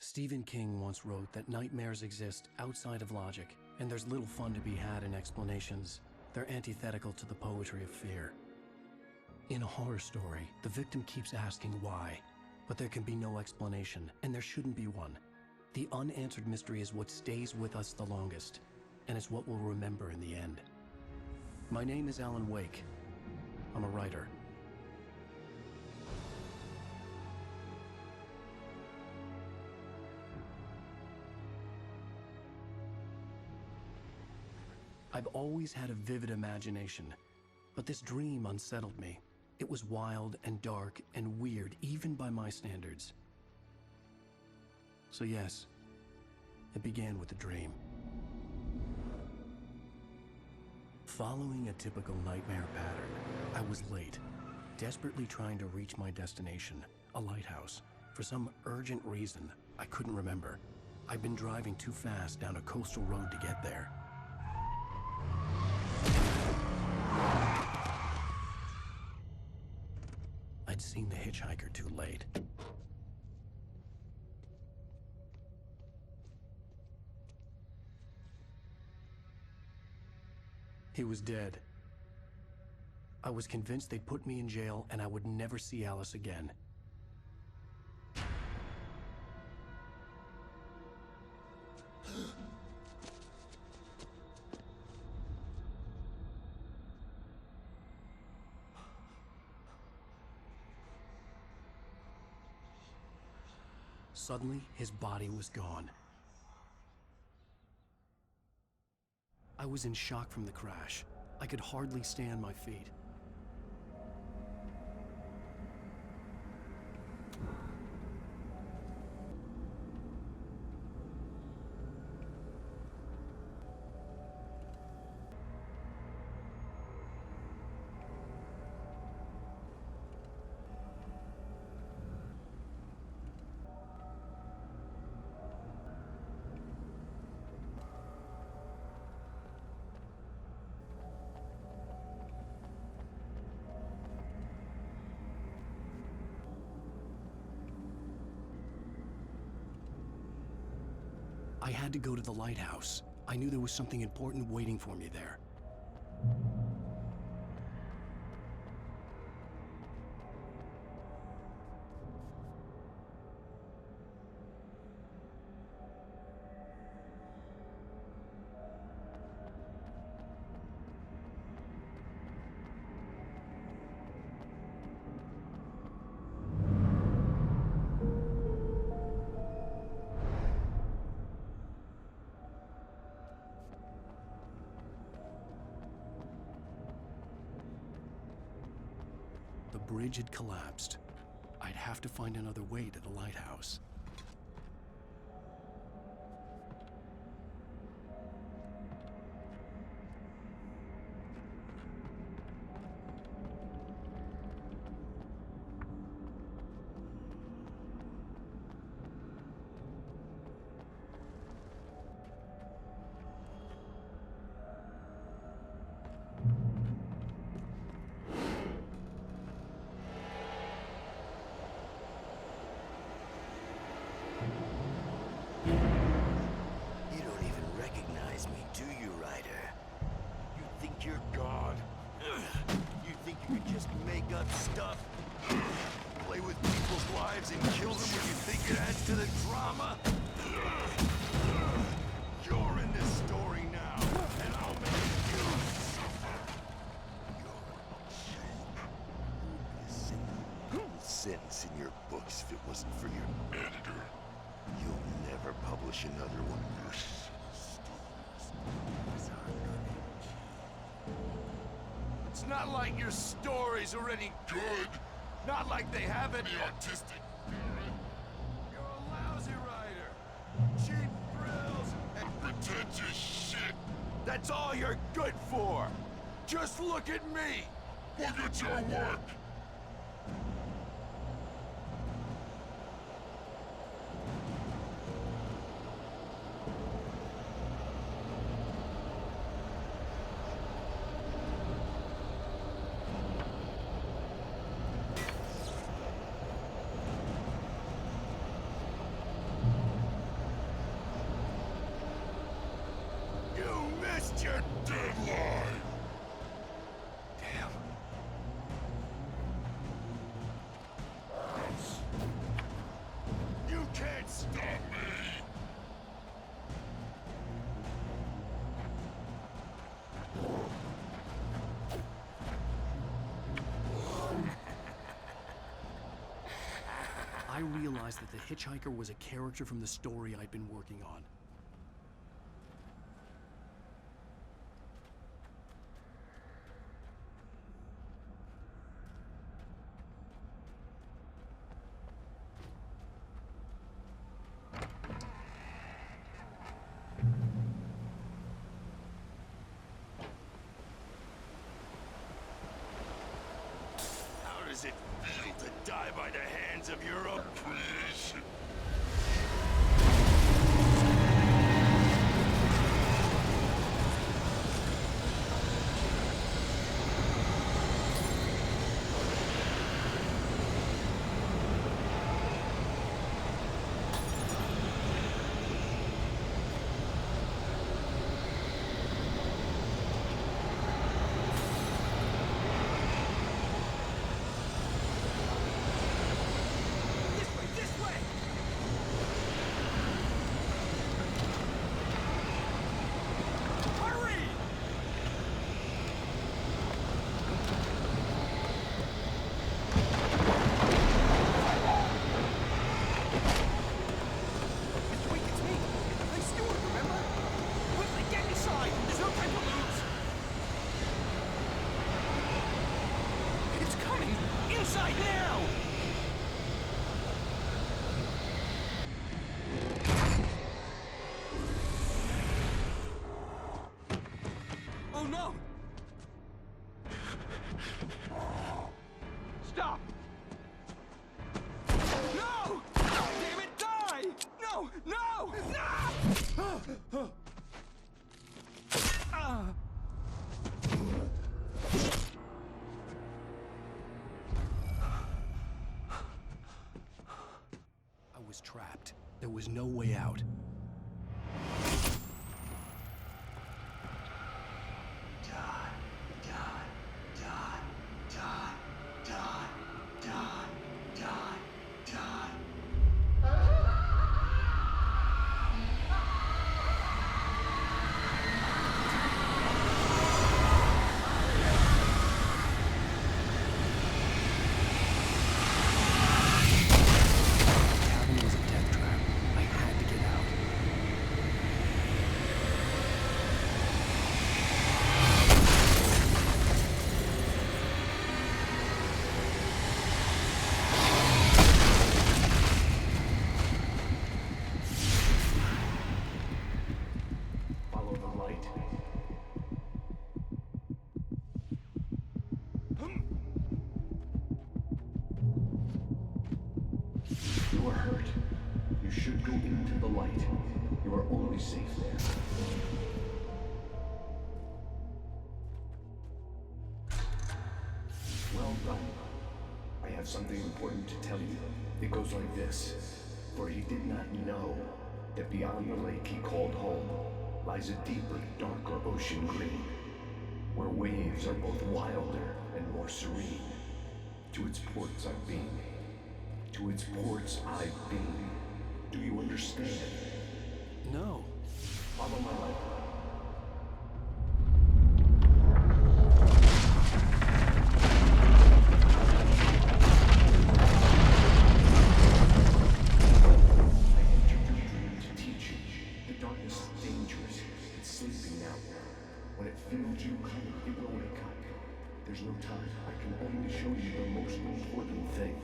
Stephen King once wrote that nightmares exist outside of logic, and there's little fun to be had in explanations. They're antithetical to the poetry of fear. In a horror story, the victim keeps asking why, but there can be no explanation, and there shouldn't be one. The unanswered mystery is what stays with us the longest, and it's what we'll remember in the end. My name is Alan Wake. I'm a writer. I've always had a vivid imagination, but this dream unsettled me. It was wild and dark and weird, even by my standards. So yes, it began with a dream. Following a typical nightmare pattern, I was late, desperately trying to reach my destination, a lighthouse. For some urgent reason, I couldn't remember. I'd been driving too fast down a coastal road to get there. I'd seen the hitchhiker too late. He was dead. I was convinced they'd put me in jail and I would never see Alice again. Suddenly, his body was gone. I was in shock from the crash. I could hardly stay on my feet. I had to go to the lighthouse. I knew there was something important waiting for me there. The bridge had collapsed. I'd have to find another way to the lighthouse. You're God. You think you could just make up stuff? Play with people's lives and kill them when you think it adds to the drama? You're in this story now, and I'll make you suffer. You're a single sentence in your books if it wasn't for your editor. You'll never publish another one of your It's not like your stories are any good. Not like they have any artistic merit. You're a lousy writer. Cheap thrills and pretentious shit. That's all you're good for. Just look at me. Look at your work. I realized that the hitchhiker was a character from the story I'd been working on. How does it feel to die by the hands of your oppressor? Oh no! Stop! No! Damn it, die! No! No! No! I was trapped. There was no way out. You are hurt. You should go into the light. You are only safe there. Well done. I have something important to tell you. It goes like this. For he did not know that beyond the lake he called home lies a deeper, darker ocean green, where waves are both wilder and more serene. To its ports I've been. To its ports I've been. Do you understand? No. Follow my light. I entered your dream to teach you. The darkness is dangerous. It's sleeping now. When it feels you coming, it will wake up. There's no time. I can only show you the most important thing.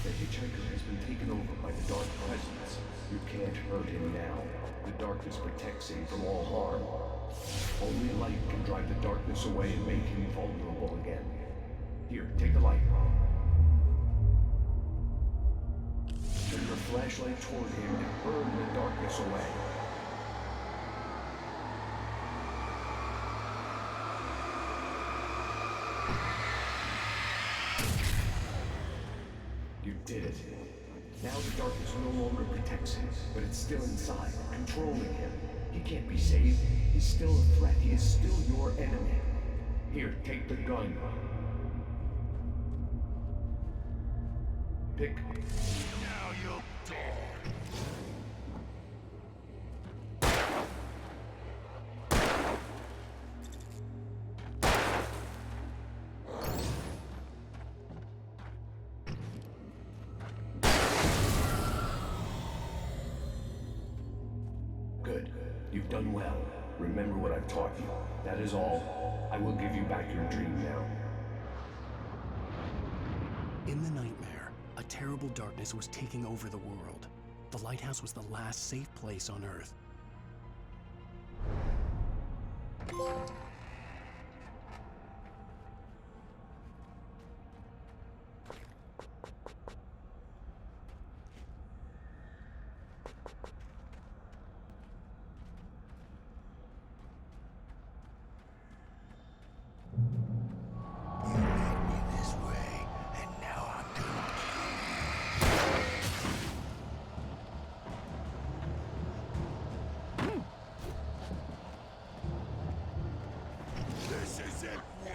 The hitchhiker has been taken over by the dark presence. You can't hurt him now. The darkness protects him from all harm. Only light can drive the darkness away and make him vulnerable again. Here, take the light. Turn your flashlight toward him and burn the darkness away. You did it. Now the darkness no longer protects him, but it's still inside, controlling him. He can't be saved. He's still a threat. He is still your enemy. Here, take the gun. Pick. Now you'll die. You've done well. Remember what I've taught you. That is all. I will give you back your dream now. In the nightmare, a terrible darkness was taking over the world. The lighthouse was the last safe place on Earth. This is it, Witch!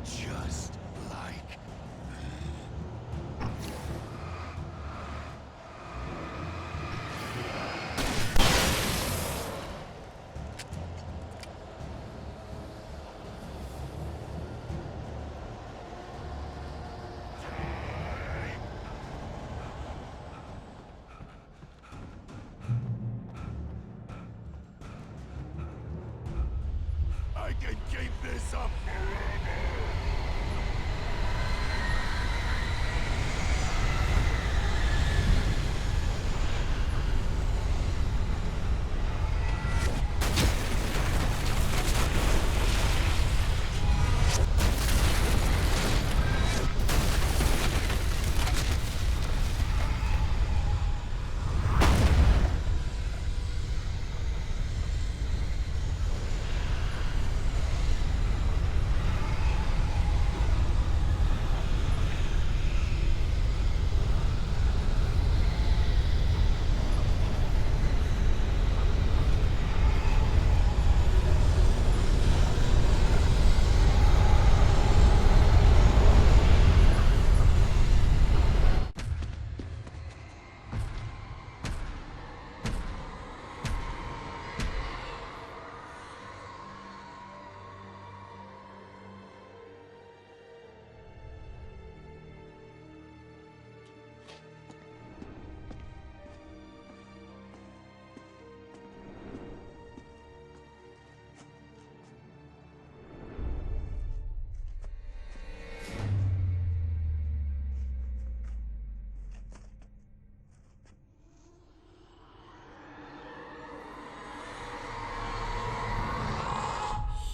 Just like I can keep this up forever!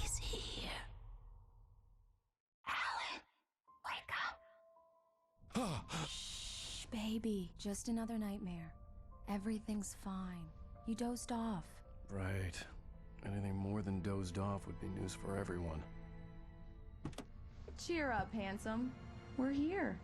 He's here. Alan, wake up. Shh, baby. Just another nightmare. Everything's fine. You dozed off. Right. Anything more than dozed off would be news for everyone. Cheer up, handsome. We're here.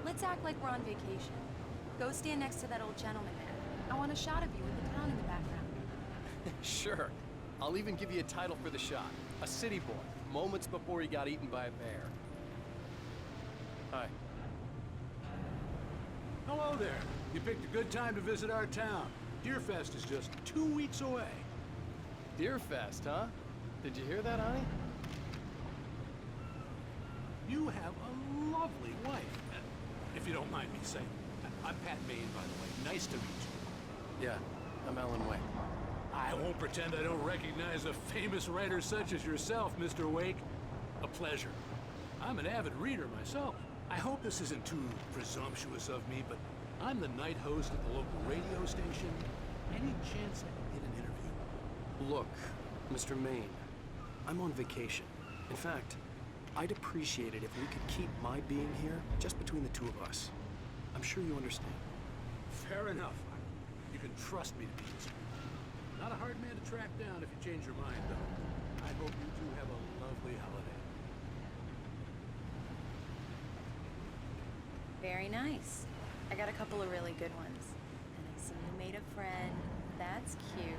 Let's act like we're on vacation. Go stand next to that old gentleman there. I want a shot of you with the town in the background. Sure. I'll even give you a title for the shot. A city boy, moments before he got eaten by a bear. Hi. Hello there. You picked a good time to visit our town. Deerfest is just 2 weeks away. Deerfest, huh? Did you hear that, honey? You have a lovely wife, if you don't mind me saying. I'm Pat Maine, by the way. Nice to meet you. Yeah, I'm Alan Wake. I won't pretend I don't recognize a famous writer such as yourself, Mr. Wake. A pleasure. I'm an avid reader myself. I hope this isn't too presumptuous of me, but I'm the night host at the local radio station. Any chance I can get an interview? Look, Mr. Maine, I'm on vacation. In fact, I'd appreciate it if we could keep my being here just between the two of us. I'm sure you understand. Fair enough. You can trust me to be this. Not a hard man to track down if you change your mind, though. I hope you two have a lovely holiday. Very nice. I got a couple of really good ones. And I see you made a friend. That's cute.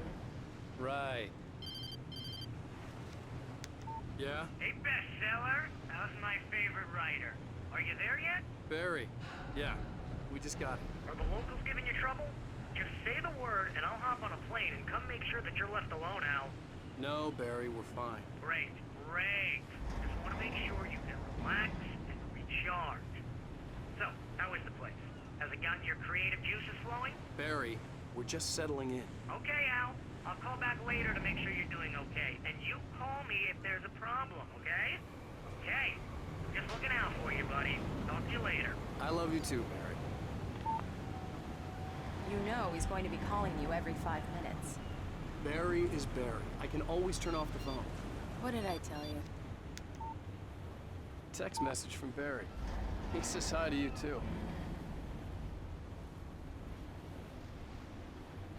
Right. Yeah? Hey, bestseller. How's my favorite writer? Are you there yet? Barry. Yeah, we just got it. Are the locals giving you trouble? Just say the word and I'll hop on a plane and come make sure that you're left alone, Al. No, Barry, we're fine. Great, great. Just want to make sure you can relax and recharge. So, how is the place? Has it gotten your creative juices flowing? Barry, we're just settling in. Okay, Al. I'll call back later to make sure you're doing okay. And you call me if there's a problem, okay? Okay. Just looking out for you, buddy. Talk to you later. I love you too, Barry. You know he's going to be calling you every 5 minutes. Barry is Barry. I can always turn off the phone. What did I tell you? Text message from Barry. He says hi to you too.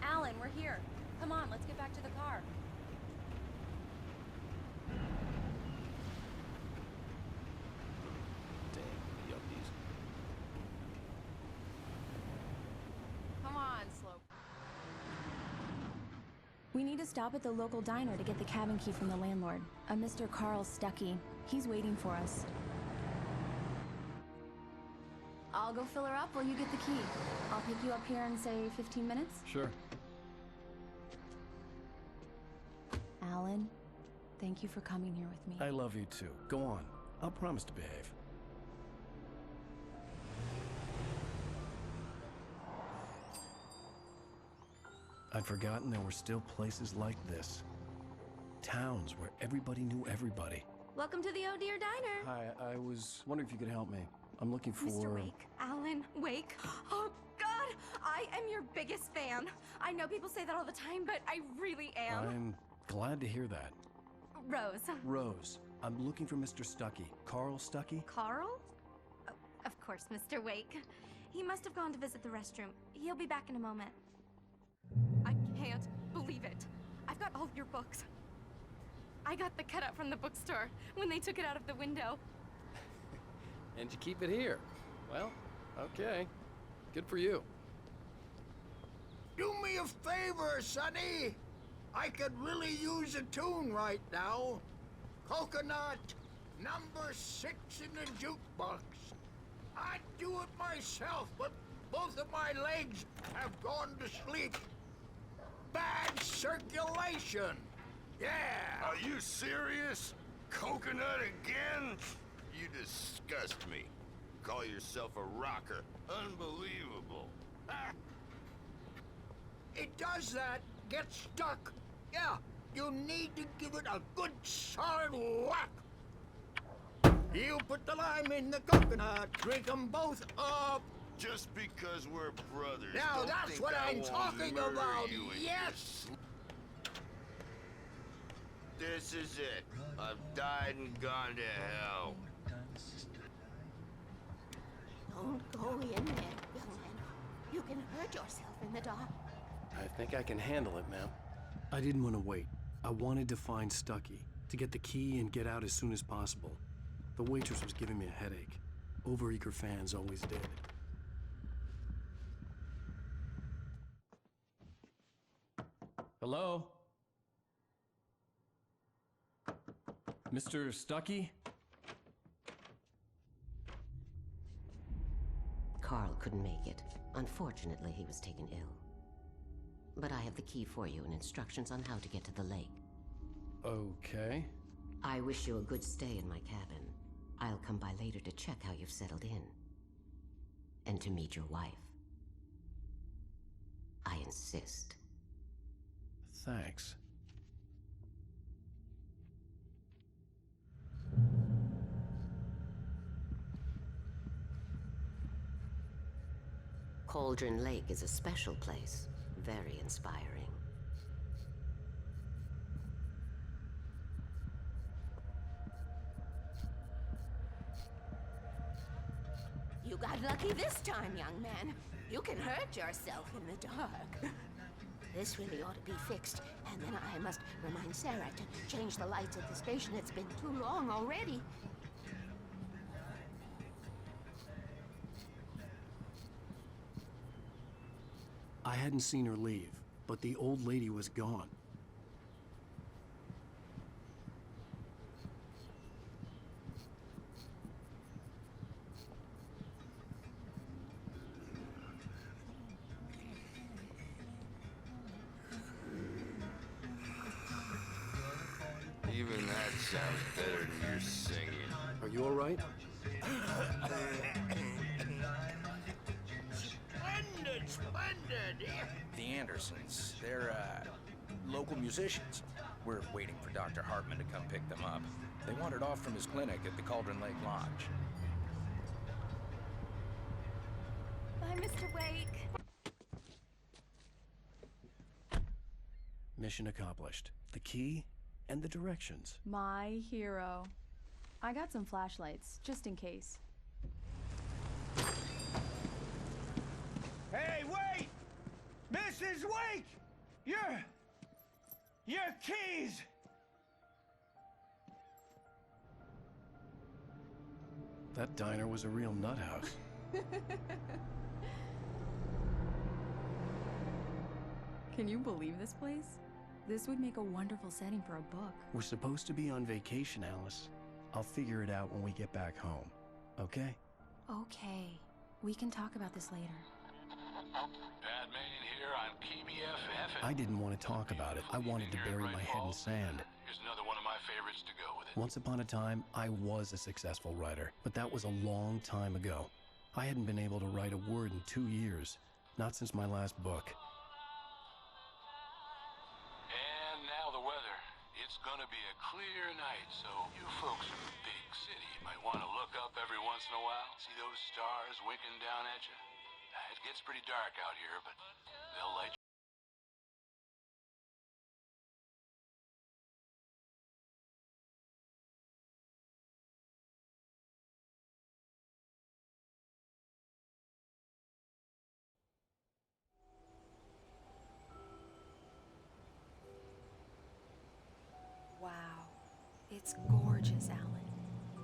Alan, we're here. Come on, let's get back to the car. Damn, yuppies. Come on, slow. We need to stop at the local diner to get the cabin key from the landlord, a Mr. Carl Stuckey. He's waiting for us. I'll go fill her up while you get the key. I'll pick you up here in, say, 15 minutes? Sure. Alan, thank you for coming here with me. I love you too. Go on. I'll promise to behave. I'd forgotten there were still places like this. Towns where everybody knew everybody. Welcome to the Oh Dear Diner. Hi, I was wondering if you could help me. I'm looking for... Mr. Wake. Alan Wake. Oh, God! I am your biggest fan. I know people say that all the time, but I really am. I'm glad to hear that. Rose. Rose, I'm looking for Mr. Stuckey. Carl Stuckey? Carl? Oh, of course, Mr. Wake. He must have gone to visit the restroom. He'll be back in a moment. I can't believe it. I've got all of your books. I got the cutout from the bookstore when they took it out of the window. And you keep it here. Well, okay. Good for you. Do me a favor, Sonny. I could really use a tune right now. Coconut, number 6 in the jukebox. I'd do it myself, but both of my legs have gone to sleep. Bad circulation. Yeah. Are you serious? Coconut again? You disgust me. Call yourself a rocker. Unbelievable. Ah. It does that. Get stuck. Yeah, you need to give it a good solid whack. You put the lime in the coconut. Drink them both up. Just because we're brothers. Now don't that's think what I I'm won't talking murder about. you in Yes. This is it. I've died and gone to hell. Don't go in there, villain. You can hurt yourself in the dark. I think I can handle it, ma'am. I didn't want to wait. I wanted to find Stuckey, to get the key and get out as soon as possible. The waitress was giving me a headache. Overeager fans always did. Hello? Mr. Stuckey? Carl couldn't make it. Unfortunately, he was taken ill. But I have the key for you and instructions on how to get to the lake. Okay. I wish you a good stay in my cabin. I'll come by later to check how you've settled in. And to meet your wife. I insist. Thanks. Cauldron Lake is a special place. Very inspiring. You got lucky this time, young man. You can hurt yourself in the dark. This really ought to be fixed, and then I must remind Sarah to change the lights at the station. It's been too long already. I hadn't seen her leave, but the old lady was gone. Even that sounds better than your singing. Are you all right? Splendid, splendid! The Andersons, they're, local musicians. We're waiting for Dr. Hartman to come pick them up. They wandered off from his clinic at the Cauldron Lake Lodge. Bye, Mr. Wake. Mission accomplished. The key and the directions. My hero. I got some flashlights, just in case. Hey, wait! Mrs. Wake! Your keys! That diner was a real nut house. Can you believe this place? This would make a wonderful setting for a book. We're supposed to be on vacation, Alice. I'll figure it out when we get back home. Okay? Okay. We can talk about this later. Bad man here on KBFF. I didn't want to talk about it. I wanted to bury my head in sand. Here's another one of my favorites to go with it. Once upon a time, I was a successful writer, but that was a long time ago. I hadn't been able to write a word in 2 years. Not since my last book. And now the weather. It's gonna be a clear night, so you folks in the big city might want to look up every once in a while. See those stars winking down at you? It gets pretty dark out here, but they'll light you. Wow. It's gorgeous, Alan.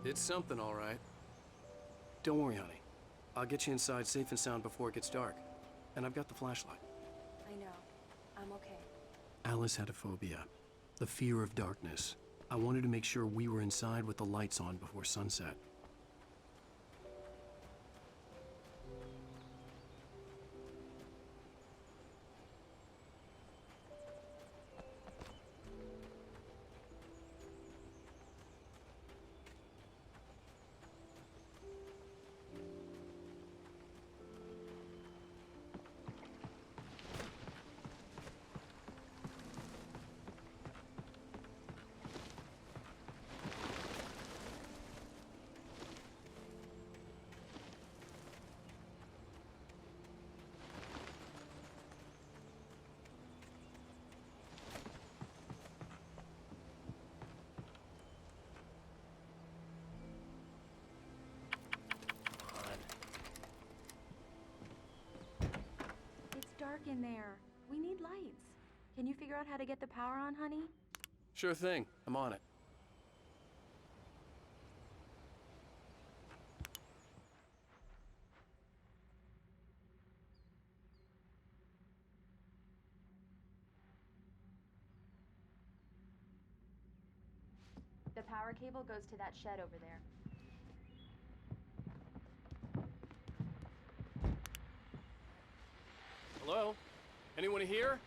It's something, all right. Don't worry, honey. I'll get you inside safe and sound before it gets dark. And I've got the flashlight. I know. I'm okay. Alice had a phobia. The fear of darkness. I wanted to make sure we were inside with the lights on before sunset. Dark in there. We need lights. Can you figure out how to get the power on, honey? Sure thing. I'm on it. The power cable goes to that shed over there. Hello? Anyone here?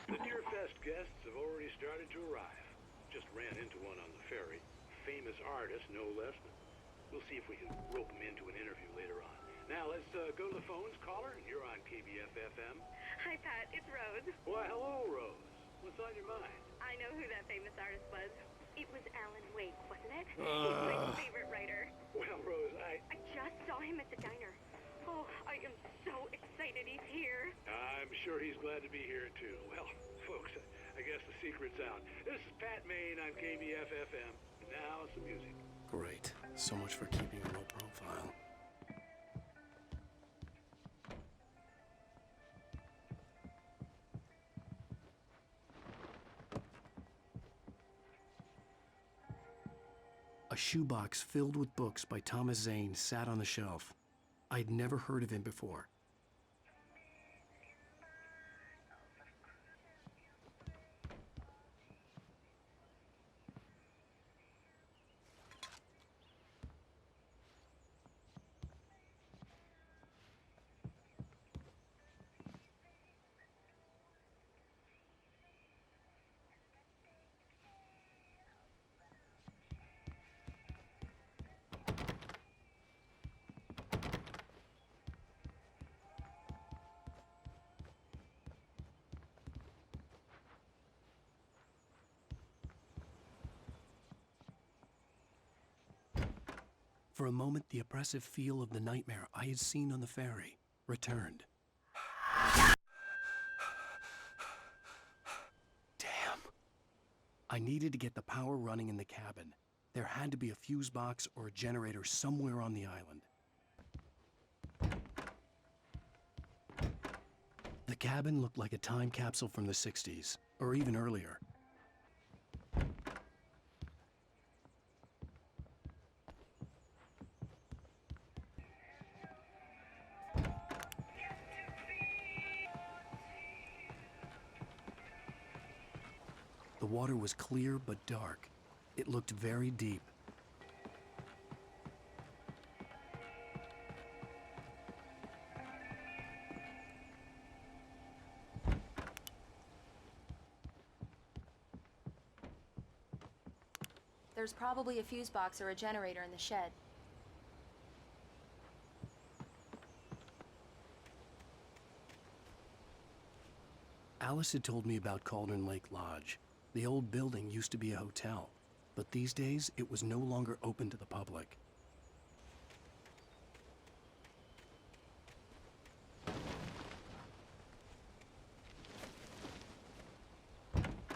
The Deer Fest guests have already started to arrive. Just ran into one on the ferry. Famous artist, no less. We'll see if we can rope him into an interview later on. Now, let's go to the phones. Caller, you're on KBF-FM. Hi, Pat. It's Rose. Why, hello, Rose. What's on your mind? I know who that famous artist was. It was Alan Wake, wasn't it? He's my favorite writer. Well, Rose, I just saw him at the diner. Oh, I am so excited he's here. I'm sure he's glad to be here, too. Well, folks, I guess the secret's out. This is Pat Maine on KBF-FM. Now, some music. Great. So much for keeping a low profile. A shoebox filled with books by Thomas Zane sat on the shelf. I'd never heard of him before. For a moment, the oppressive feel of the nightmare I had seen on the ferry returned. Damn. I needed to get the power running in the cabin. There had to be a fuse box or a generator somewhere on the island. The cabin looked like a time capsule from the 60s, or even earlier. The water was clear but dark. It looked very deep. There's probably a fuse box or a generator in the shed. Alice had told me about Cauldron Lake Lodge. The old building used to be a hotel, but these days it was no longer open to the public.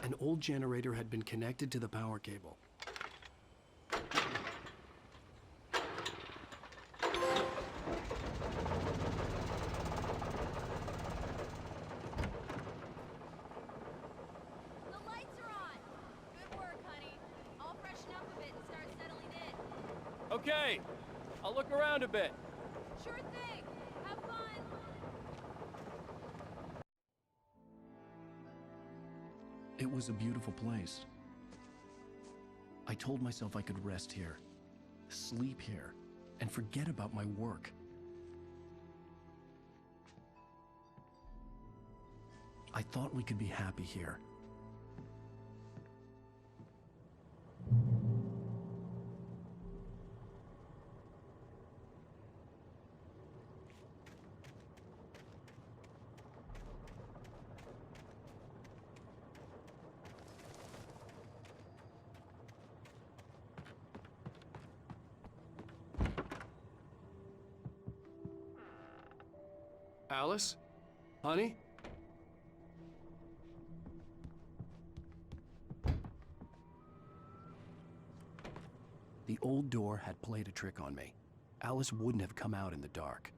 An old generator had been connected to the power cable. Okay, I'll look around a bit. Sure thing. Have fun. It was a beautiful place. I told myself I could rest here, sleep here, and forget about my work. I thought we could be happy here. Alice? Honey? The old door had played a trick on me. Alice wouldn't have come out in the dark.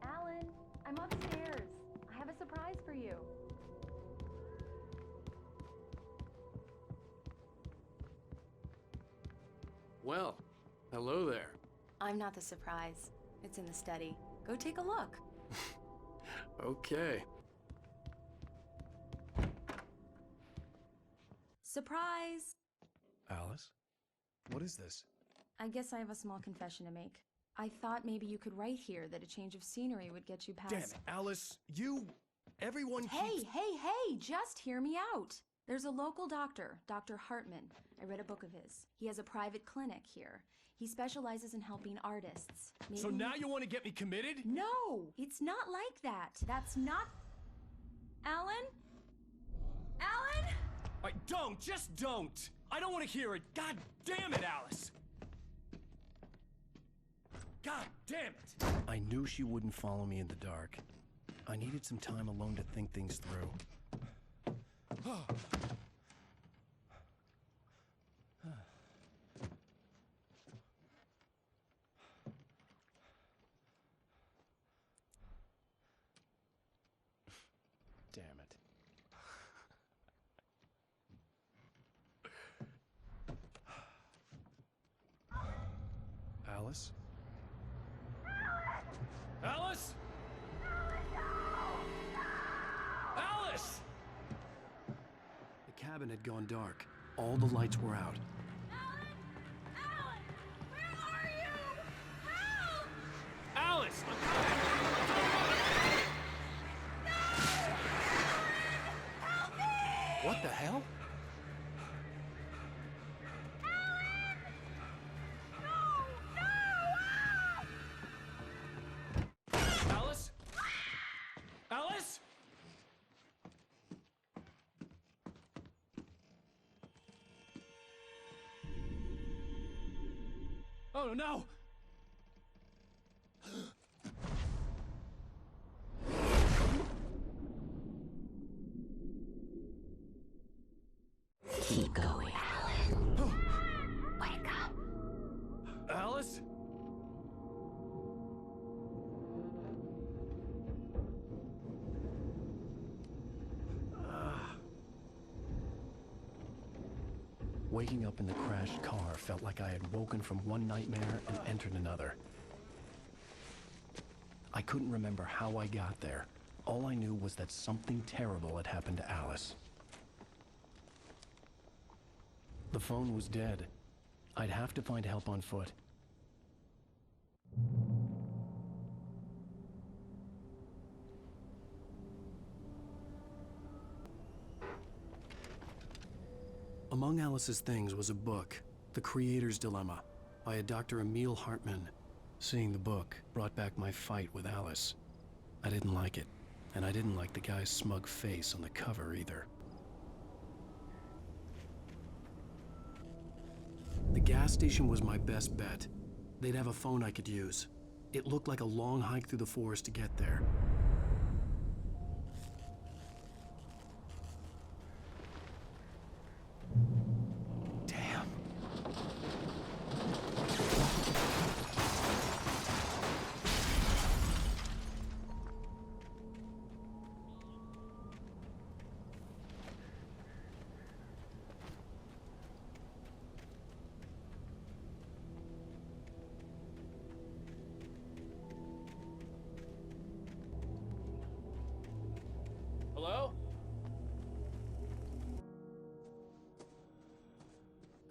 Alan, I'm upstairs. I have a surprise for you. Well, hello there. I'm not the surprise. It's in the study. Go take a look. Okay. Surprise! Alice? What is this? I guess I have a small confession to make. I thought maybe you could write here that a change of scenery would get you past... Damn it, Alice! Everyone keeps... Hey, just hear me out! There's a local doctor, Dr. Hartman. I read a book of his. He has a private clinic here. He specializes in helping artists. So now you want to get me committed? No! It's not like that. That's not... Alan? Alan? Don't! Just don't! I don't want to hear it! God damn it, Alice! God damn it! I knew she wouldn't follow me in the dark. I needed some time alone to think things through. Damn it. Alice? Alice? Alice! The cabin had gone dark. All the lights were out. Alice! What the hell? Alice? Alice? Oh no! Keep going, Alan. Wake up. Alice? Waking up in the crashed car felt like I had woken from one nightmare and entered another. I couldn't remember how I got there. All I knew was that something terrible had happened to Alice. The phone was dead. I'd have to find help on foot. Among Alice's things was a book, The Creator's Dilemma, by a Dr. Emil Hartman. Seeing the book brought back my fight with Alice. I didn't like it, and I didn't like the guy's smug face on the cover either. The gas station was my best bet. They'd have a phone I could use. It looked like a long hike through the forest to get there. Damn. Hello?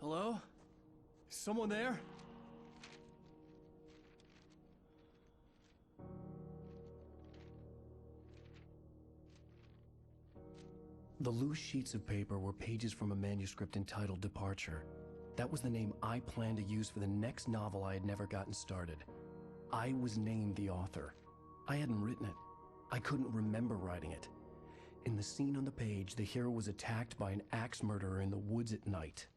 Hello? Is someone there? The loose sheets of paper were pages from a manuscript entitled Departure. That was the name I planned to use for the next novel I had never gotten started. I was named the author. I hadn't written it. I couldn't remember writing it. In the scene on the page, the hero was attacked by an axe murderer in the woods at night.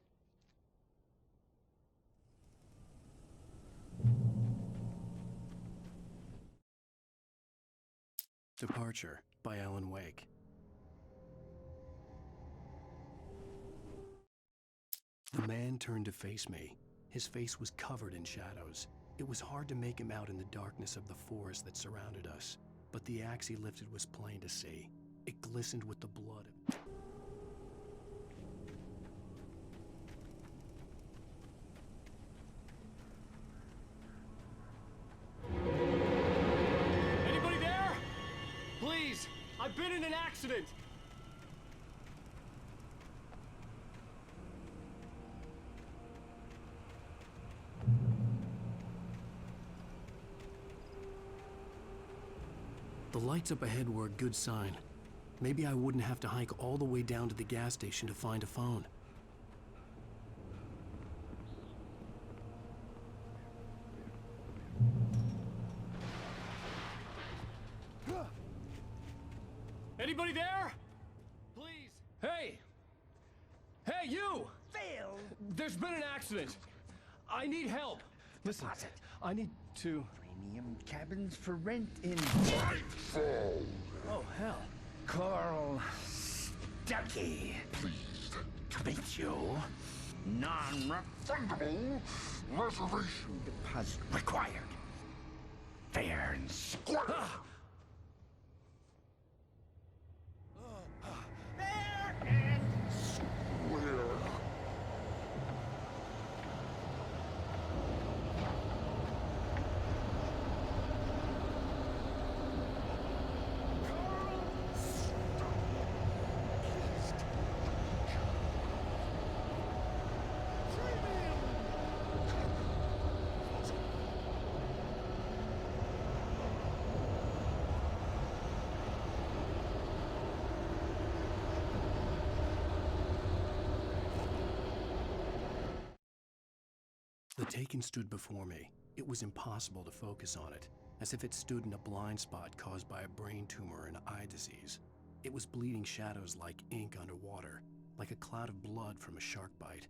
Departure by Alan Wake. The man turned to face me. His face was covered in shadows. It was hard to make him out in the darkness of the forest that surrounded us, but the axe he lifted was plain to see. It glistened with the blood. I've been in an accident! The lights up ahead were a good sign. Maybe I wouldn't have to hike all the way down to the gas station to find a phone. Anybody there? Please. Hey! Hey, you! Phil! There's been an accident. I need help. Listen, I need to... Premium cabins for rent in... Oh, hell. Carl Stuckey. Pleased to meet you. Non-refundable reservation deposit required. Fair and square. Fair and square. The Taken stood before me. It was impossible to focus on it, as if it stood in a blind spot caused by a brain tumor and eye disease. It was bleeding shadows like ink underwater, like a cloud of blood from a shark bite.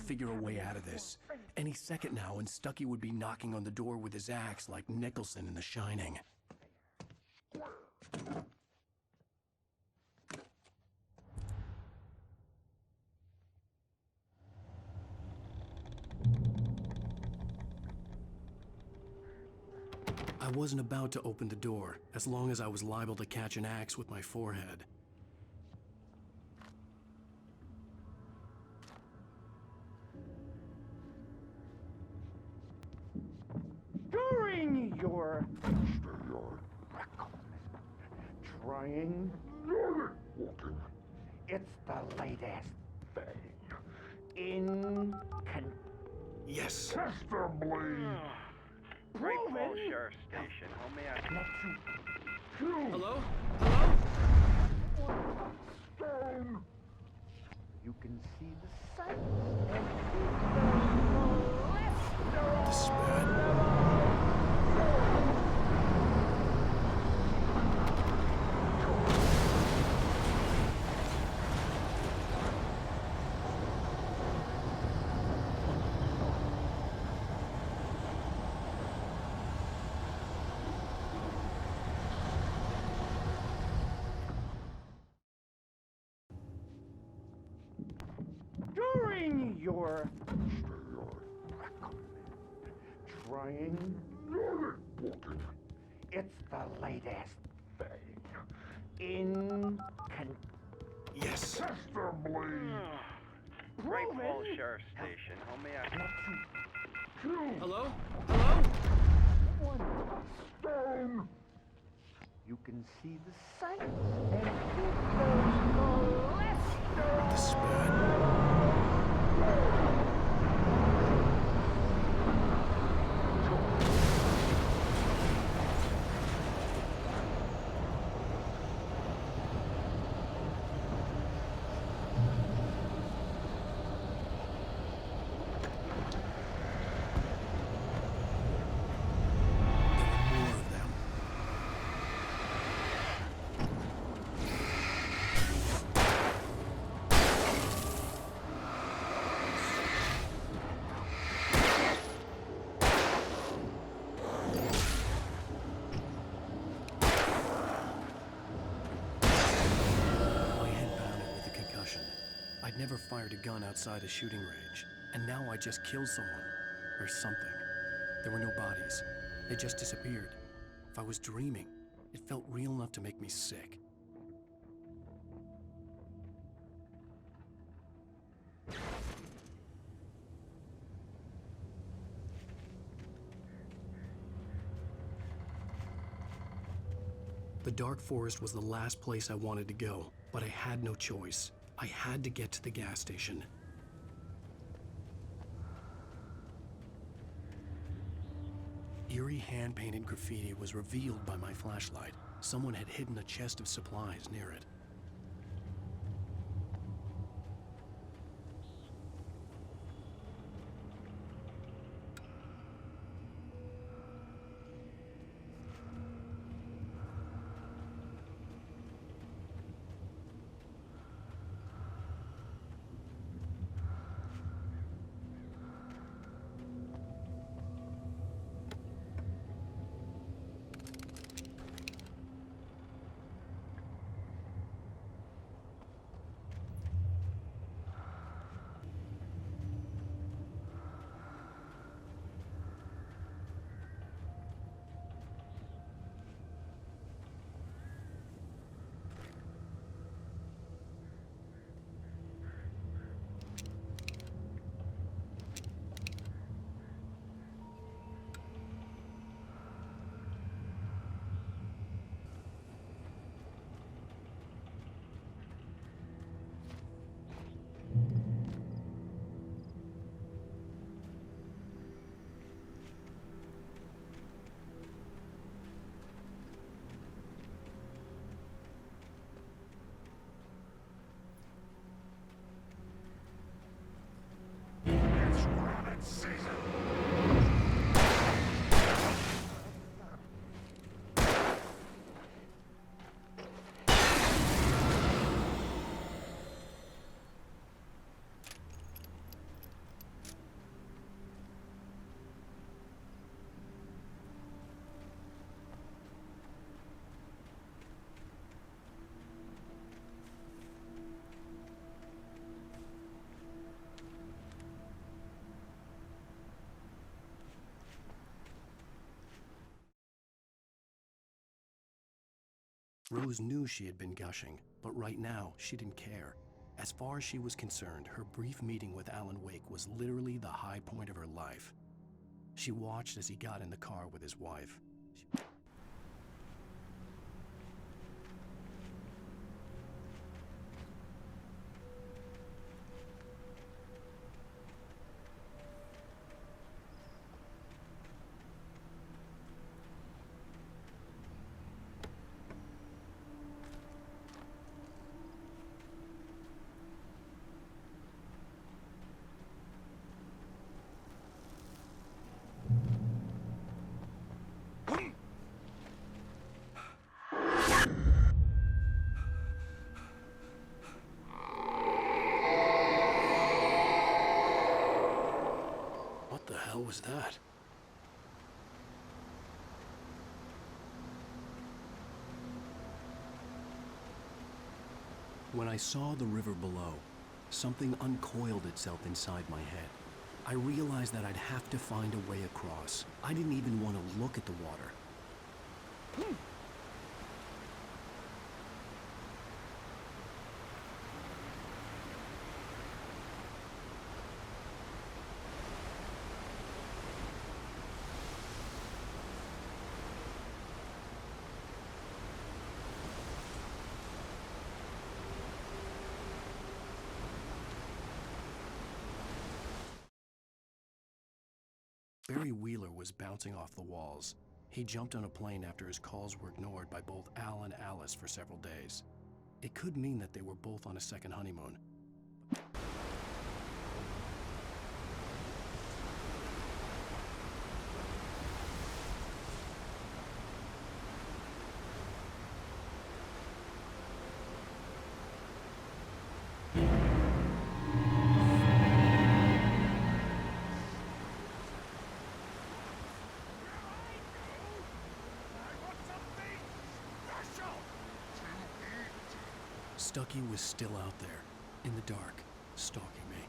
Figure a way out of this. Any second now, and Stuckey would be knocking on the door with his axe like Nicholson in The Shining. I wasn't about to open the door, as long as I was liable to catch an axe with my forehead. During your trying it's the latest thing in yes. Contestably Falls Sheriff Station. How may I help you? Hello? Hello? Stone. You can see the sights and The spirit. During your trying it's the latest thing in yes. Contestably Great Falls Sheriff Station. How may I help you? Hello? Hello? Stone. You can see the sights and The spirit. More of them. I'd never fired a gun outside a shooting range, and now I just killed someone. Or something. There were no bodies. They just disappeared. If I was dreaming, it felt real enough to make me sick. The dark forest was the last place I wanted to go, but I had no choice. I had to get to the gas station. Eerie hand-painted graffiti was revealed by my flashlight. Someone had hidden a chest of supplies near it. Rose knew she had been gushing, but right now, she didn't care. As far as she was concerned, her brief meeting with Alan Wake was literally the high point of her life. She watched as he got in the car with his wife. What the hell was that? When I saw the river below, something uncoiled itself inside my head. I realized that I'd have to find a way across. I didn't even want to look at the water. Barry Wheeler was bouncing off the walls. He jumped on a plane after his calls were ignored by both Al and Alice for several days. It could mean that they were both on a second honeymoon. Stucky was still out there, in the dark. stalking me.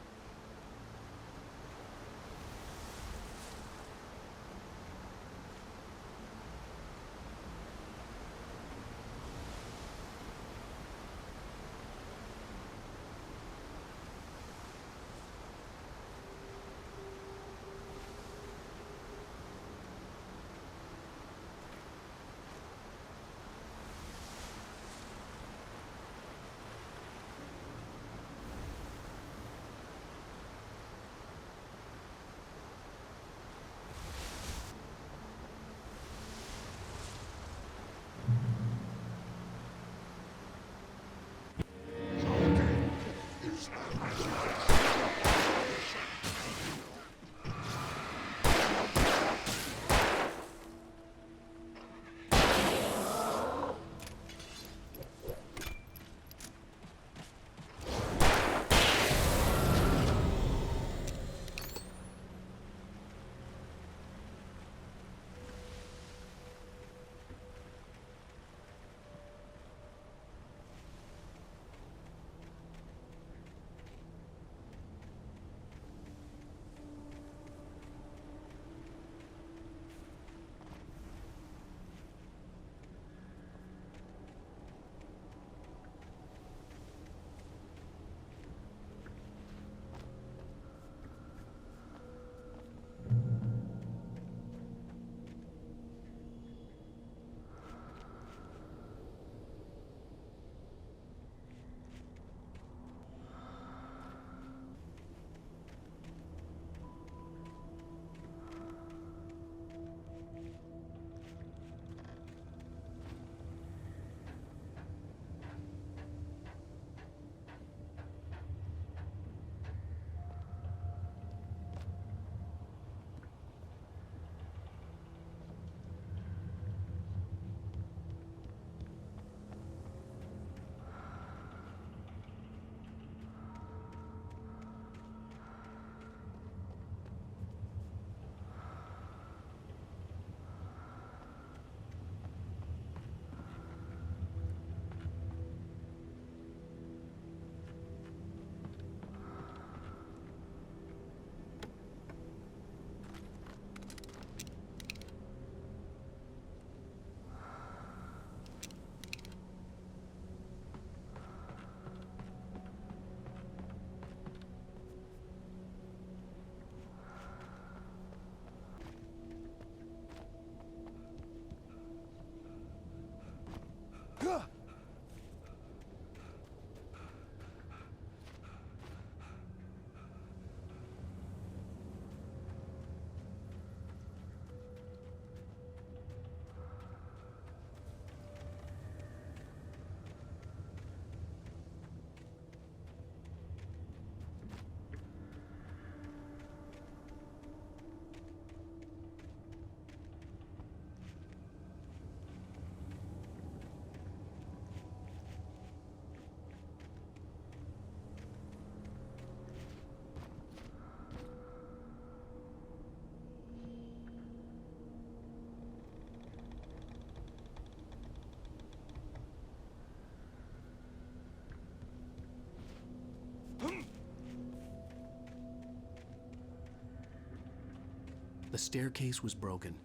The staircase was broken.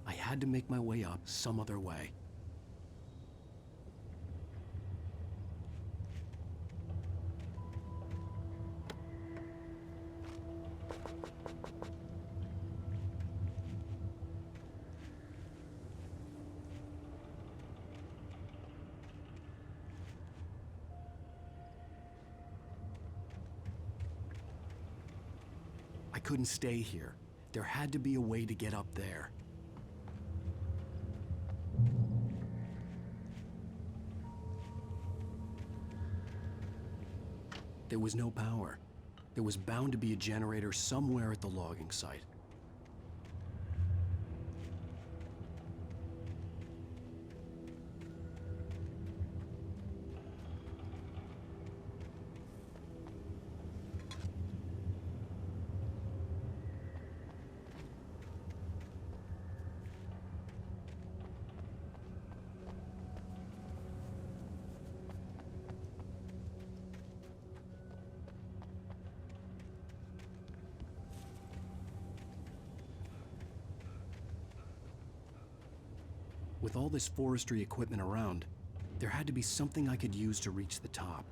I had to make my way up some other way. I couldn't stay here. There had to be a way to get up there. There was no power. There was bound to be a generator somewhere at the logging site. With all this forestry equipment around, there had to be something I could use to reach the top.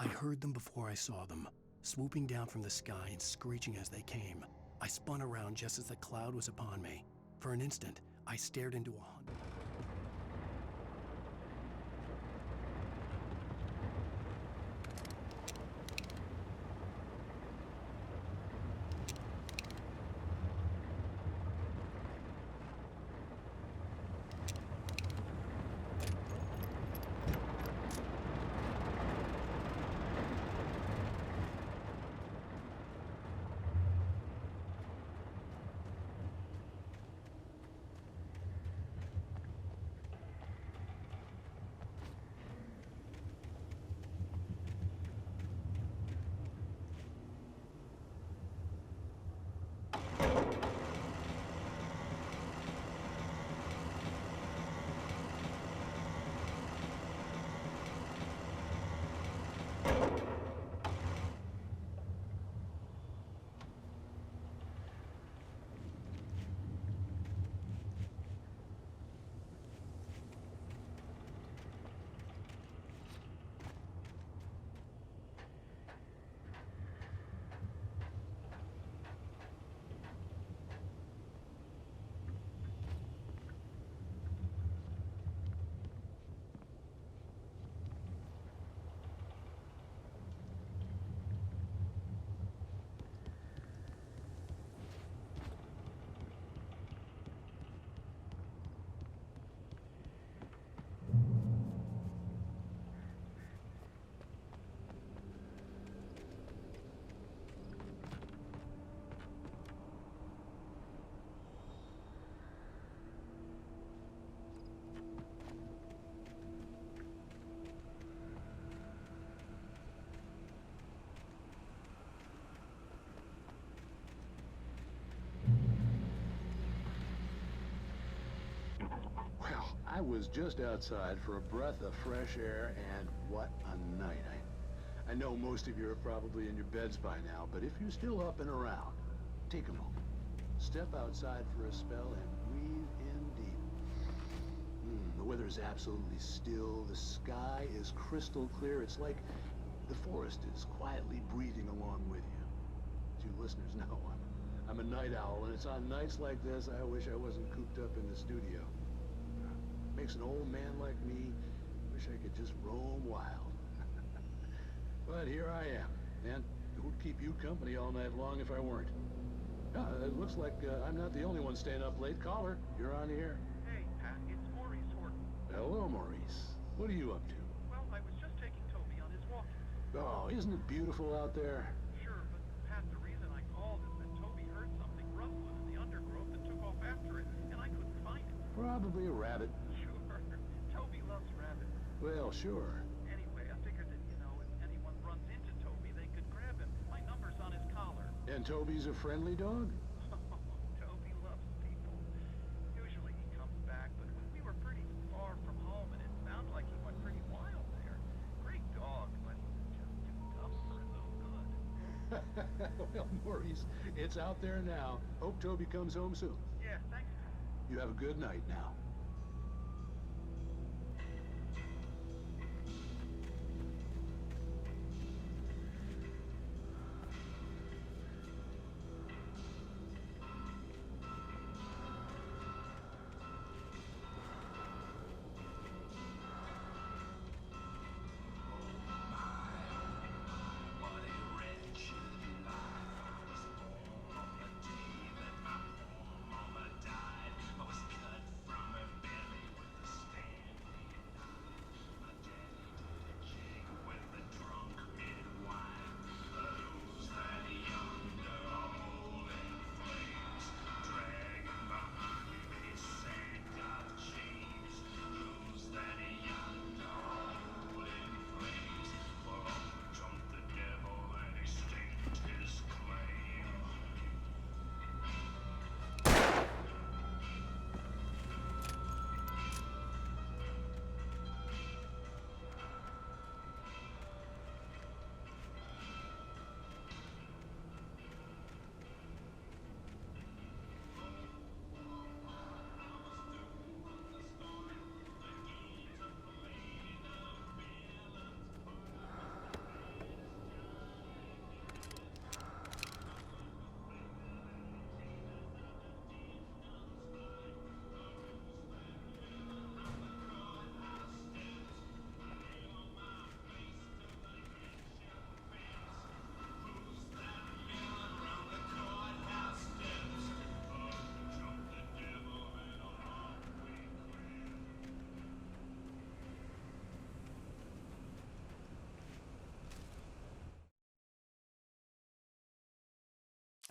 I heard them before I saw them, swooping down from the sky and screeching as they came. I spun around just as the cloud was upon me. For an instant, I stared into a hundred. I was just outside for a breath of fresh air, and what a night. I know most of you are probably in your beds by now, but if you're still up and around, take a moment. Step outside for a spell and breathe in deep. The weather is absolutely still. The sky is crystal clear. It's like the forest is quietly breathing along with you. As you listeners know, I'm a night owl, and it's on nights like this I wish I wasn't cooped up in the studio. Makes an old man like me wish I could just roam wild. But here I am, and it would keep you company all night long if I weren't. It looks like I'm not the only one staying up late. Caller, you're on the air. Hey, Pat, it's Maurice Horton. Hello, Maurice. What are you up to? Well, I was just taking Toby on his walk. Oh, isn't it beautiful out there? Sure, but Pat, the reason I called is that Toby heard something rustling in the undergrowth and took off after it, and I couldn't find it. Probably a rabbit. Sure. Toby loves rabbits. Well, sure. Anyway, I figured that, if anyone runs into Toby, they could grab him. My number's on his collar. And Toby's a friendly dog? Toby loves people. Usually he comes back, but we were pretty far from home, and it sounded like he went pretty wild there. Great dog, but just too tough for his own good. Well, Maurice, it's out there now. Hope Toby comes home soon. Yeah, thanks, Pat. You have a good night now.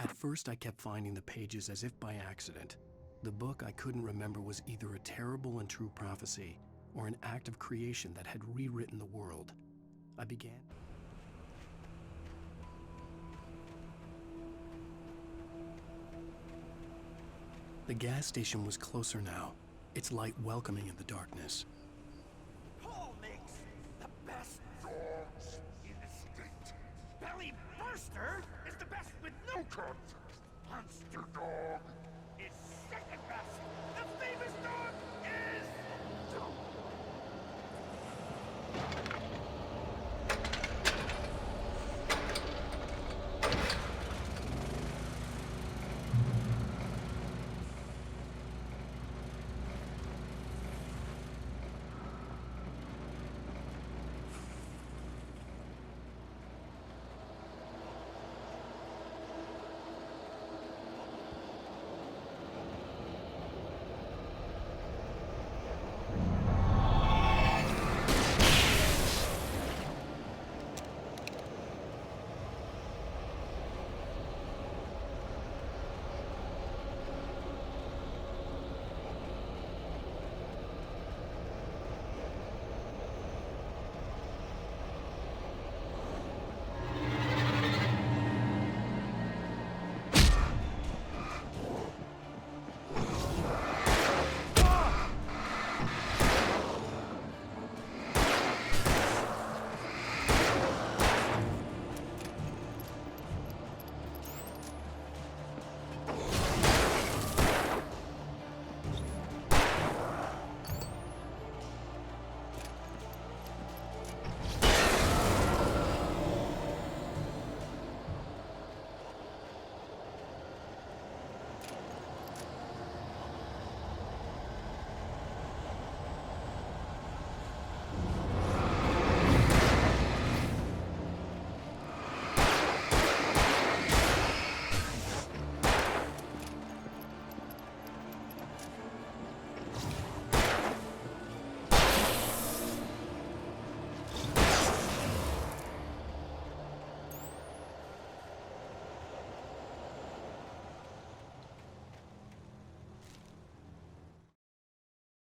At first, I kept finding the pages as if by accident. The book I couldn't remember was either a terrible and true prophecy or an act of creation that had rewritten the world. I began. The gas station was closer now, its light welcoming in the darkness. Paul makes the best dogs in the state. Belly Burster is the best with no context. Monster Dog is second best. The famous dog is...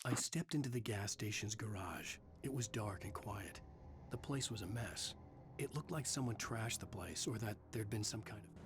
I stepped into the gas station's garage. It was dark and quiet. The place was a mess. It looked like someone trashed the place or that there'd been some kind of...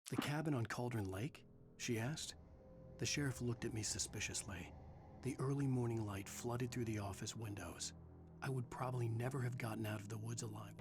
The cabin on Cauldron Lake? She asked. The sheriff looked at me suspiciously. The early morning light flooded through the office windows. I would probably never have gotten out of the woods alive.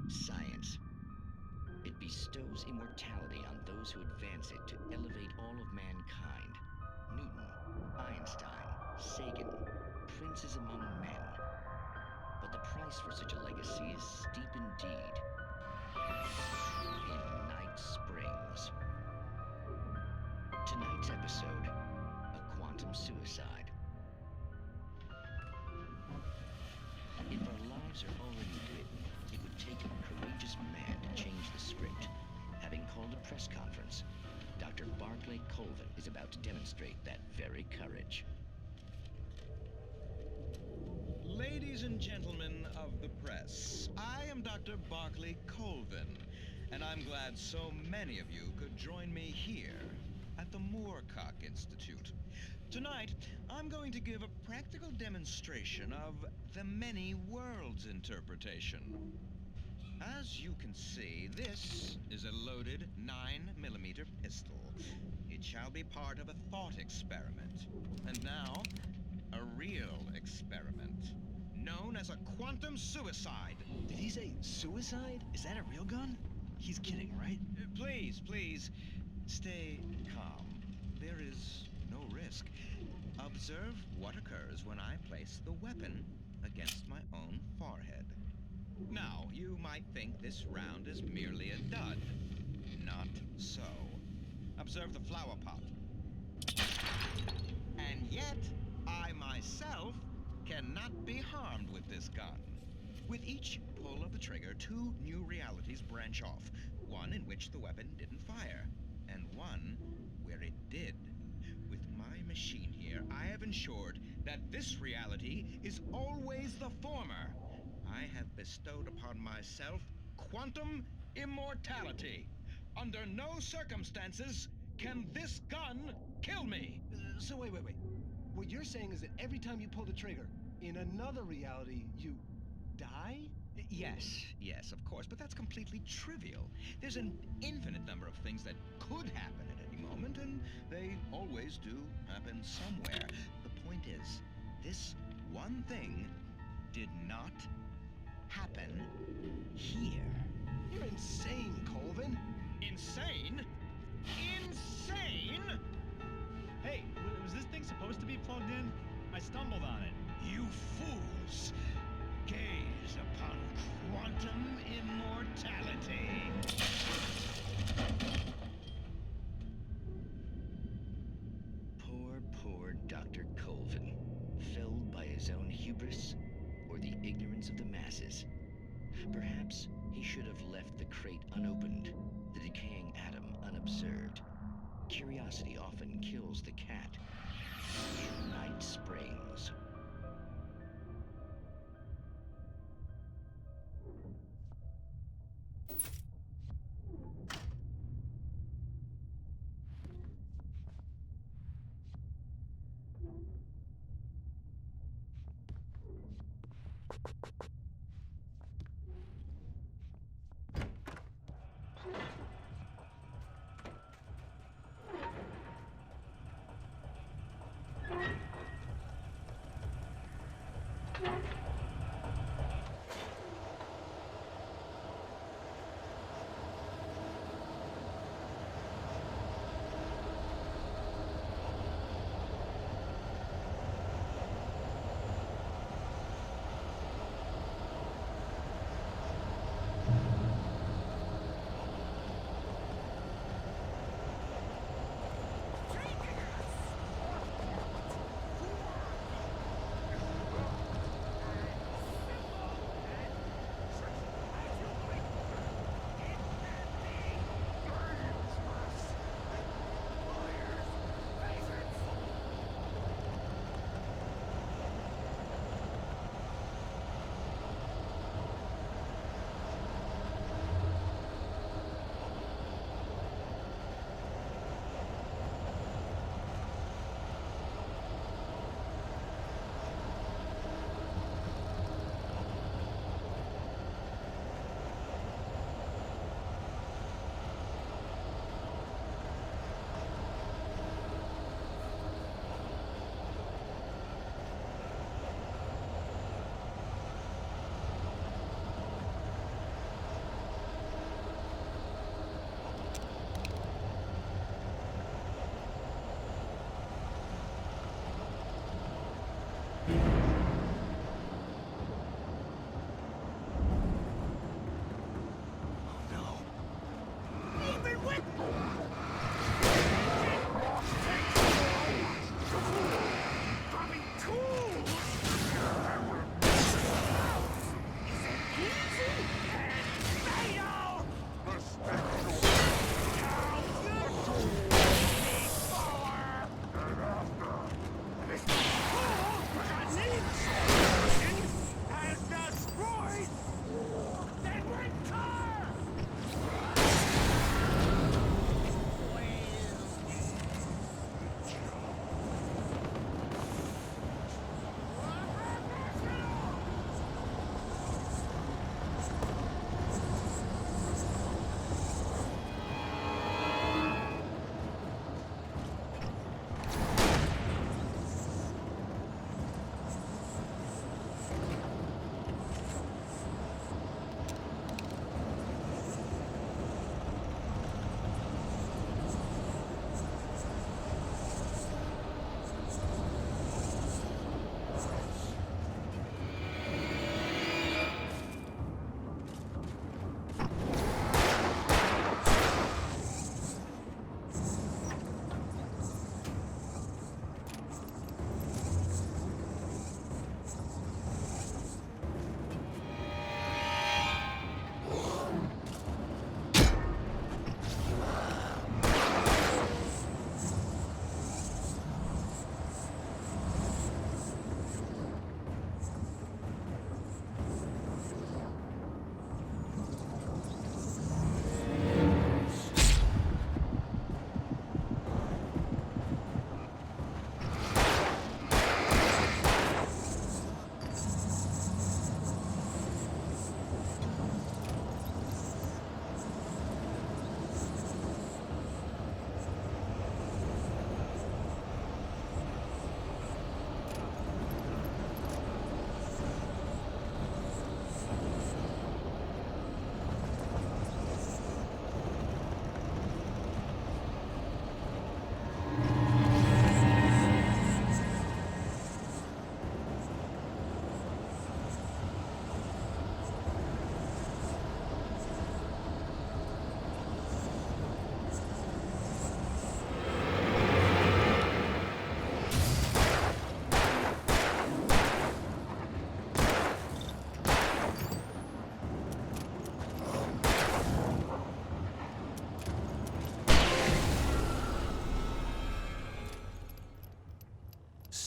Science. It bestows immortality on those who advance it to elevate all of mankind. Newton, Einstein, Sagan, princes among men. But the price for such a legacy is steep indeed. In Night Springs. Tonight's episode, a quantum suicide. If our lives are already written, it would take a courageous man to change the script. Having called a press conference, Dr. Barclay Colvin is about to demonstrate that very courage. Ladies and gentlemen of the press, I am Dr. Barclay Colvin, and I'm glad so many of you could join me here at the Moorcock Institute. Tonight, I'm going to give a practical demonstration of the many worlds interpretation. As you can see, this is a loaded 9mm pistol. It shall be part of a thought experiment. And now, a real experiment, known as a quantum suicide. Did he say suicide? Is that a real gun? He's kidding, right? Please, stay calm. There is no risk. Observe what occurs when I place the weapon against my own forehead. Now, you might think this round is merely a dud. Not so. Observe the flower pot. And yet, I myself cannot be harmed with this gun. With each pull of the trigger, two new realities branch off. One in which the weapon didn't fire, and one where it did. With my machine here, I have ensured that this reality is always the former. I have bestowed upon myself quantum immortality. Under no circumstances can this gun kill me. So wait. What you're saying is that every time you pull the trigger, in another reality, you die? Yes, of course, but that's completely trivial. There's an infinite number of things that could happen at any moment, and they always do happen somewhere. The point is, this one thing did not happen here. You're insane, Colvin. Insane? Insane? Hey, was this thing supposed to be plugged in? I stumbled on it. You fools! Gaze upon quantum immortality. Poor Dr. Colvin, felled by his own hubris or the ignorance of the masses. Perhaps he should have left the crate unopened, the decaying atom unobserved. Curiosity often kills the cat. In Night Springs.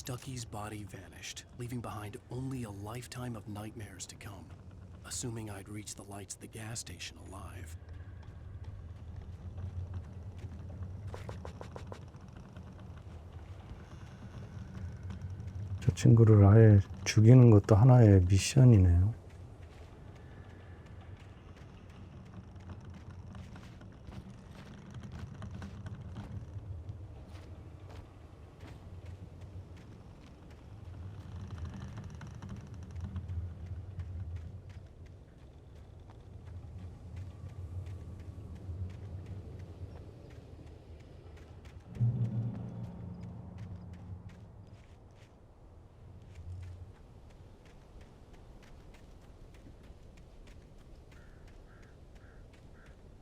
Stucky's body vanished, leaving behind only a lifetime of nightmares to come. Assuming I'd reach the lights of the gas station alive. 저 친구를 아예 죽이는 것도 하나의 미션이네요.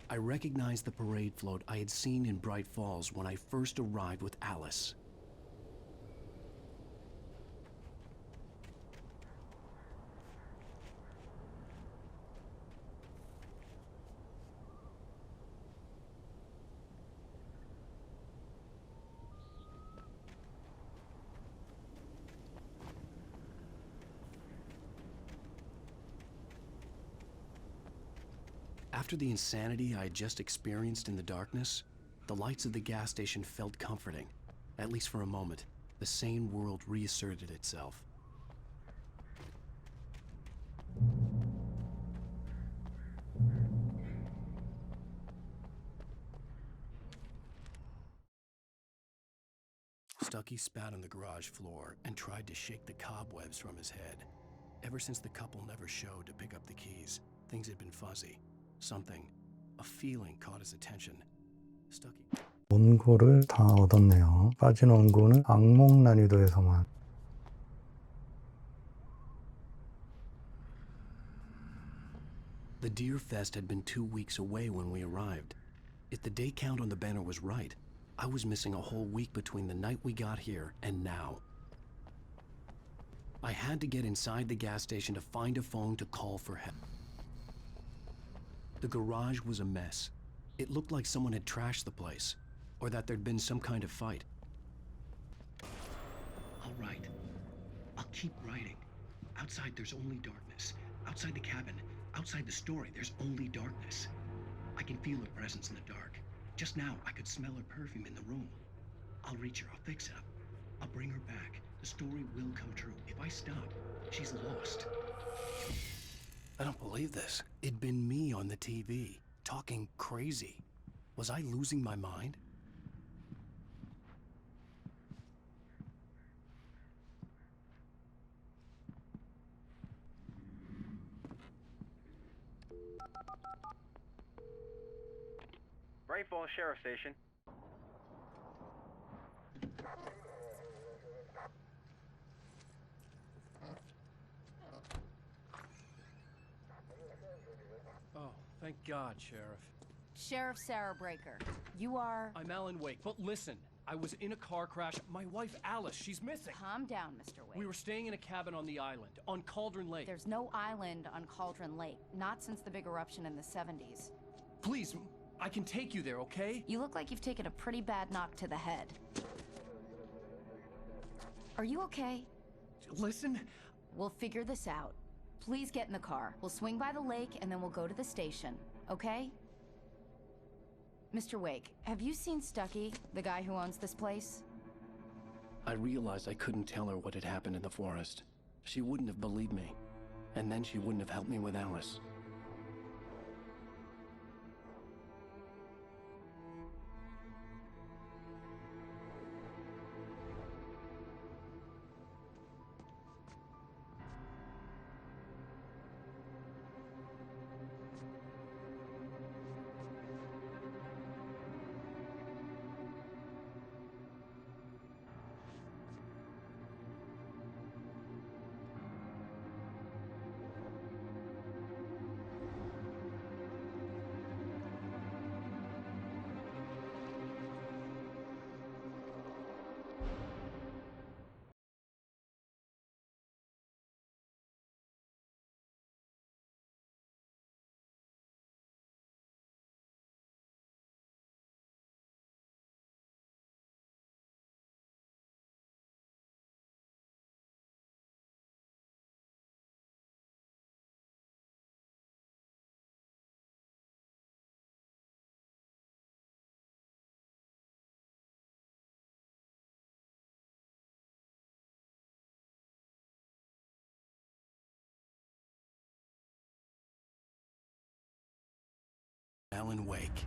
I recognized the parade float I had seen in Bright Falls when I first arrived with Alice. After the insanity I had just experienced in the darkness, the lights of the gas station felt comforting. At least for a moment, the sane world reasserted itself. Stucky spat on the garage floor and tried to shake the cobwebs from his head. Ever since the couple never showed to pick up the keys, things had been fuzzy. Something, a feeling caught his attention. Stucky. 원고를 다 얻었네요. 빠진 원고는 악몽 난이도에서만. The Deer Fest had been 2 weeks away when we arrived. If the day count on the banner was right, I was missing a whole week between the night we got here and now. I had to get inside the gas station to find a phone to call for help. The garage was a mess. It looked like someone had trashed the place, or that there'd been some kind of fight. I'll write. I'll keep writing. Outside there's only darkness. Outside the cabin, outside the story, there's only darkness. I can feel her presence in the dark. Just now, I could smell her perfume in the room. I'll reach her, I'll fix it up. I'll bring her back. The story will come true. If I stop, she's lost. I don't believe this. It'd been me on the TV, talking crazy. Was I losing my mind? Bright Falls Sheriff Station. Oh, thank God, Sheriff. Sheriff Sarah Breaker. You are... I'm Alan Wake, but listen. I was in a car crash. My wife, Alice, she's missing. Calm down, Mr. Wake. We were staying in a cabin on the island, on Cauldron Lake. There's no island on Cauldron Lake. Not since the big eruption in the 70s. Please, I can take you there, okay? You look like you've taken a pretty bad knock to the head. Are you okay? Listen. We'll figure this out. Please get in the car. We'll swing by the lake and then we'll go to the station, okay? Mr. Wake, have you seen Stucky, the guy who owns this place? I realized I couldn't tell her what had happened in the forest. She wouldn't have believed me. And then she wouldn't have helped me with Alice. Alan Wake.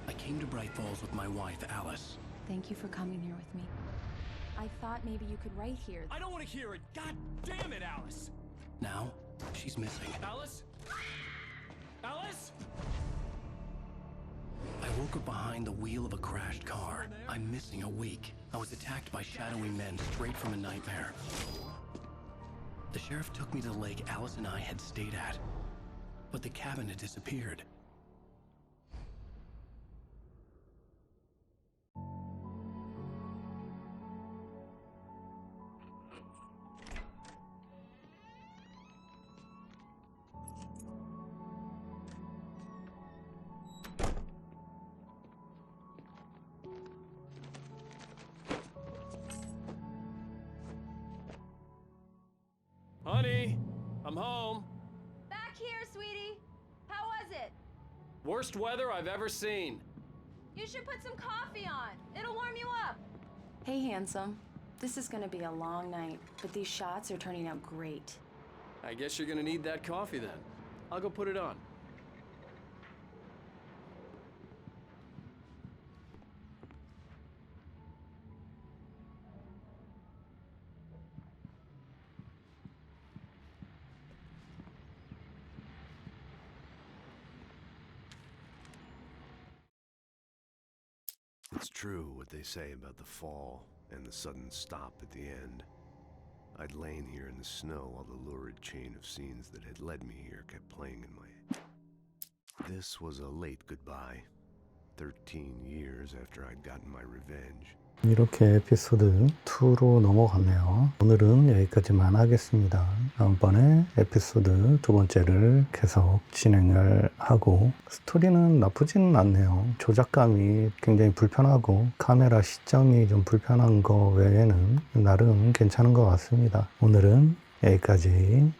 I came to Bright Falls with my wife, Alice. Thank you for coming here with me. I thought maybe you could write here. I don't want to hear it. God damn it, Alice. Now, she's missing. Alice? Alice? I woke up behind the wheel of a crashed car. I'm missing a week. I was attacked by shadowy men straight from a nightmare. The sheriff took me to the lake Alice and I had stayed at, but the cabin had disappeared. Honey, I'm home. Back here, sweetie. How was it? Worst weather I've ever seen. You should put some coffee on. It'll warm you up. Hey, handsome. This is gonna be a long night, but these shots are turning out great. I guess you're gonna need that coffee then. I'll go put it on. It's true what they say about the fall and the sudden stop at the end. I'd lain here in the snow while the lurid chain of scenes that had led me here kept playing in my head. This was a late goodbye. 13 years after I'd gotten my revenge. 이렇게 에피소드 2로 넘어갔네요. 오늘은 여기까지만 하겠습니다. 다음번에 에피소드 두 번째를 계속 진행을 하고, 스토리는 나쁘지는 않네요. 조작감이 굉장히 불편하고 카메라 시점이 좀 불편한 거 외에는 나름 괜찮은 것 같습니다. 오늘은 여기까지.